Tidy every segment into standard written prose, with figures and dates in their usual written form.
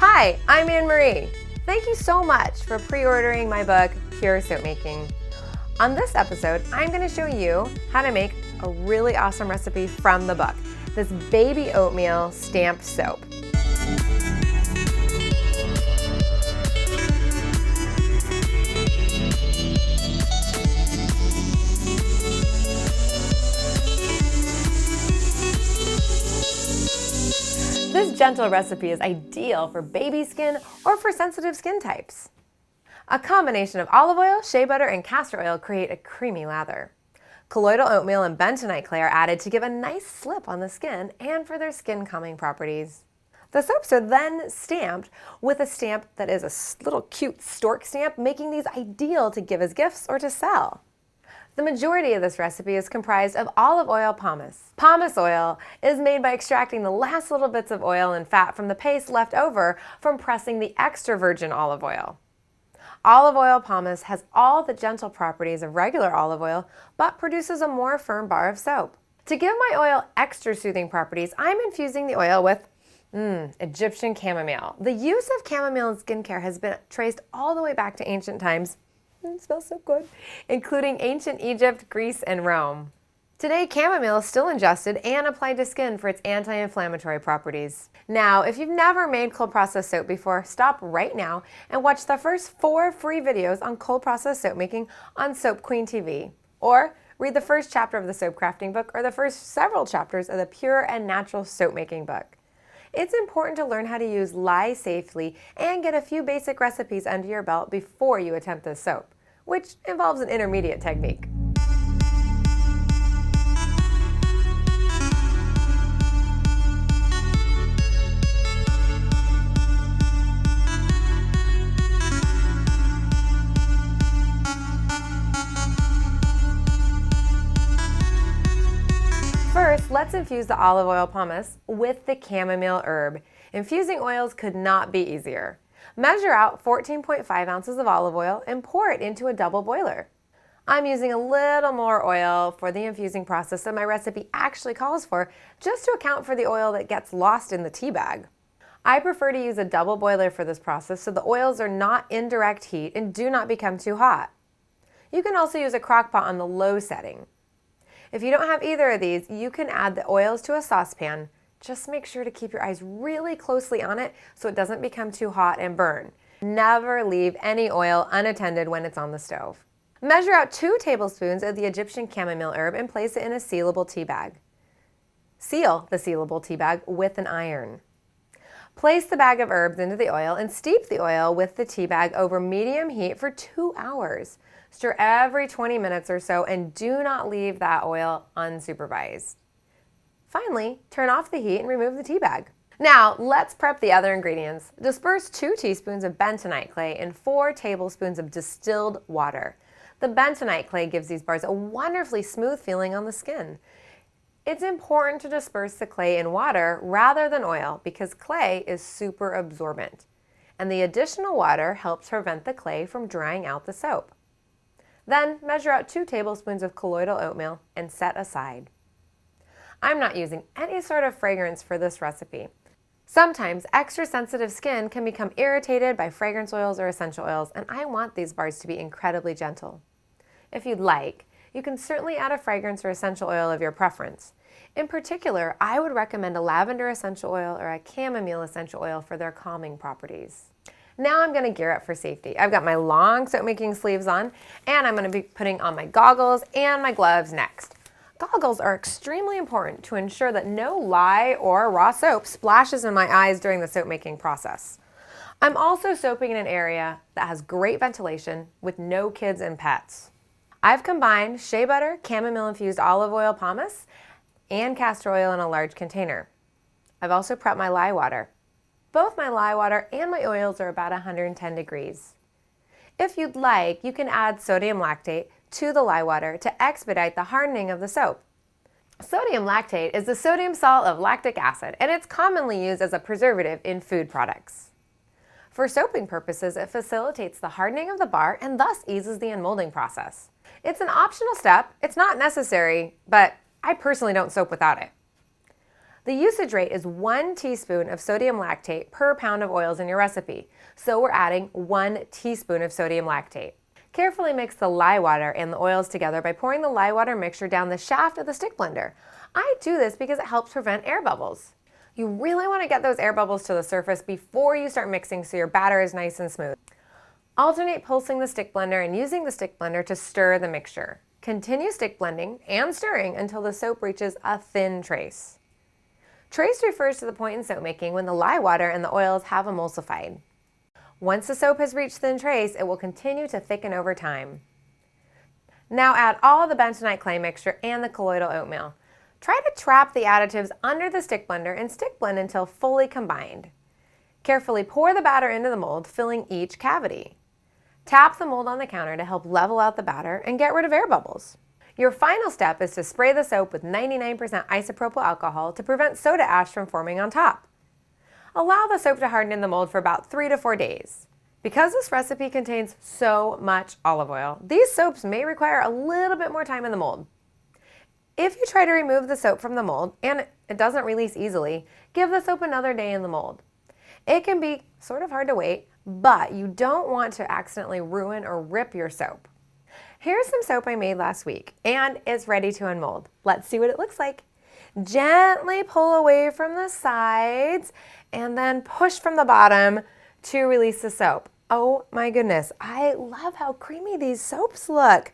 Hi, I'm Anne-Marie. Thank you so much for pre-ordering my book, Pure Soap Making. On this episode, I'm going to show you how to make a really awesome recipe from the book, this baby oatmeal stamped soap. This gentle recipe is ideal for baby skin or for sensitive skin types. A combination of olive oil, shea butter, and castor oil create a creamy lather. Colloidal oatmeal and bentonite clay are added to give a nice slip on the skin and for their skin calming properties. The soaps are then stamped with a stamp that is a little cute stork stamp, making these ideal to give as gifts or to sell. The majority of this recipe is comprised of olive oil pomace. Pomace oil is made by extracting the last little bits of oil and fat from the paste left over from pressing the extra virgin olive oil. Olive oil pomace has all the gentle properties of regular olive oil, but produces a more firm bar of soap. To give my oil extra soothing properties, I'm infusing the oil with Egyptian chamomile. The use of chamomile in skincare has been traced all the way back to ancient times. It smells so good, including ancient Egypt, Greece, and Rome. Today, chamomile is still ingested and applied to skin for its anti-inflammatory properties. Now, if you've never made cold process soap before, stop right now and watch the first 4 free videos on cold process soap making on Soap Queen TV. Or read the first chapter of the soap crafting book or the first several chapters of the Pure and Natural Soap Making book. It's important to learn how to use lye safely and get a few basic recipes under your belt before you attempt this soap, which involves an intermediate technique. First, let's infuse the olive oil pomace with the chamomile herb. Infusing oils could not be easier. Measure out 14.5 ounces of olive oil and pour it into a double boiler. I'm using a little more oil for the infusing process than my recipe actually calls for, just to account for the oil that gets lost in the tea bag. I prefer to use a double boiler for this process so the oils are not in direct heat and do not become too hot. You can also use a crock pot on the low setting. If you don't have either of these, you can add the oils to a saucepan. Just make sure to keep your eyes really closely on it so it doesn't become too hot and burn. Never leave any oil unattended when it's on the stove. Measure out 2 tablespoons of the Egyptian chamomile herb and place it in a sealable tea bag. Seal the sealable tea bag with an iron. Place the bag of herbs into the oil and steep the oil with the tea bag over medium heat for 2 hours. Stir every 20 minutes or so and do not leave that oil unsupervised. Finally, turn off the heat and remove the tea bag. Now, let's prep the other ingredients. Disperse 2 teaspoons of bentonite clay in 4 tablespoons of distilled water. The bentonite clay gives these bars a wonderfully smooth feeling on the skin. It's important to disperse the clay in water rather than oil because clay is super absorbent, and the additional water helps prevent the clay from drying out the soap. Then measure out 2 tablespoons of colloidal oatmeal and set aside. I'm not using any sort of fragrance for this recipe. Sometimes extra sensitive skin can become irritated by fragrance oils or essential oils, and I want these bars to be incredibly gentle. If you'd like, you can certainly add a fragrance or essential oil of your preference. In particular, I would recommend a lavender essential oil or a chamomile essential oil for their calming properties. Now I'm going to gear up for safety. I've got my long soap making sleeves on, and I'm going to be putting on my goggles and my gloves next. Goggles are extremely important to ensure that no lye or raw soap splashes in my eyes during the soap making process. I'm also soaping in an area that has great ventilation with no kids and pets. I've combined shea butter, chamomile infused olive oil pomace, and castor oil in a large container. I've also prepped my lye water. Both my lye water and my oils are about 110 degrees. If you'd like, you can add sodium lactate to the lye water to expedite the hardening of the soap. Sodium lactate is the sodium salt of lactic acid, and it's commonly used as a preservative in food products. For soaping purposes, it facilitates the hardening of the bar and thus eases the unmolding process. It's an optional step, it's not necessary, but I personally don't soap without it. The usage rate is 1 teaspoon of sodium lactate per pound of oils in your recipe, so we're adding 1 teaspoon of sodium lactate. Carefully mix the lye water and the oils together by pouring the lye water mixture down the shaft of the stick blender. I do this because it helps prevent air bubbles. You really want to get those air bubbles to the surface before you start mixing so your batter is nice and smooth. Alternate pulsing the stick blender and using the stick blender to stir the mixture. Continue stick blending and stirring until the soap reaches a thin trace. Trace refers to the point in soap making when the lye water and the oils have emulsified. Once the soap has reached thin trace, it will continue to thicken over time. Now add all the bentonite clay mixture and the colloidal oatmeal. Try to trap the additives under the stick blender and stick blend until fully combined. Carefully pour the batter into the mold, filling each cavity. Tap the mold on the counter to help level out the batter and get rid of air bubbles. Your final step is to spray the soap with 99% isopropyl alcohol to prevent soda ash from forming on top. Allow the soap to harden in the mold for about 3 to 4 days. Because this recipe contains so much olive oil, these soaps may require a little bit more time in the mold. If you try to remove the soap from the mold and it doesn't release easily, give the soap another day in the mold. It can be sort of hard to wait, but you don't want to accidentally ruin or rip your soap. Here's some soap I made last week, and it's ready to unmold. Let's see what it looks like. Gently pull away from the sides and then push from the bottom to release the soap. Oh my goodness, I love how creamy these soaps look.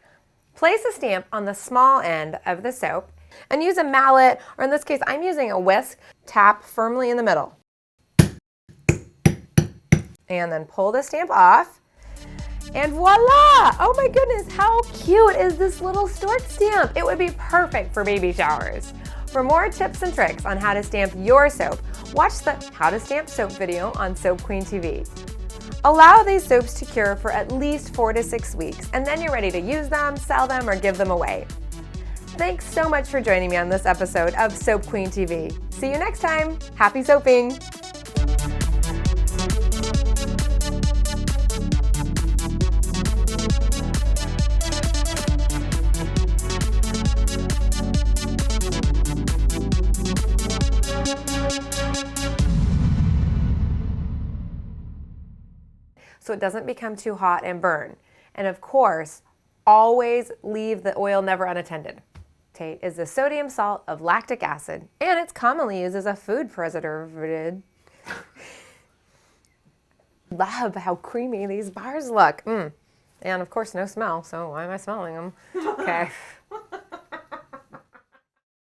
Place a stamp on the small end of the soap and use a mallet, or in this case, I'm using a whisk. Tap firmly in the middle. And then pull the stamp off. And voila! Oh my goodness, how cute is this little stork stamp? It would be perfect for baby showers. For more tips and tricks on how to stamp your soap, watch the How to Stamp Soap video on Soap Queen TV. Allow these soaps to cure for at least 4 to 6 weeks, and then you're ready to use them, sell them, or give them away. Thanks so much for joining me on this episode of Soap Queen TV. See you next time. Happy soaping! So it doesn't become too hot and burn. And of course, always leave the oil never unattended. Tate is the sodium salt of lactic acid, and it's commonly used as a food preservative. Love how creamy these bars look. And of course, no smell, so why am I smelling them? Okay.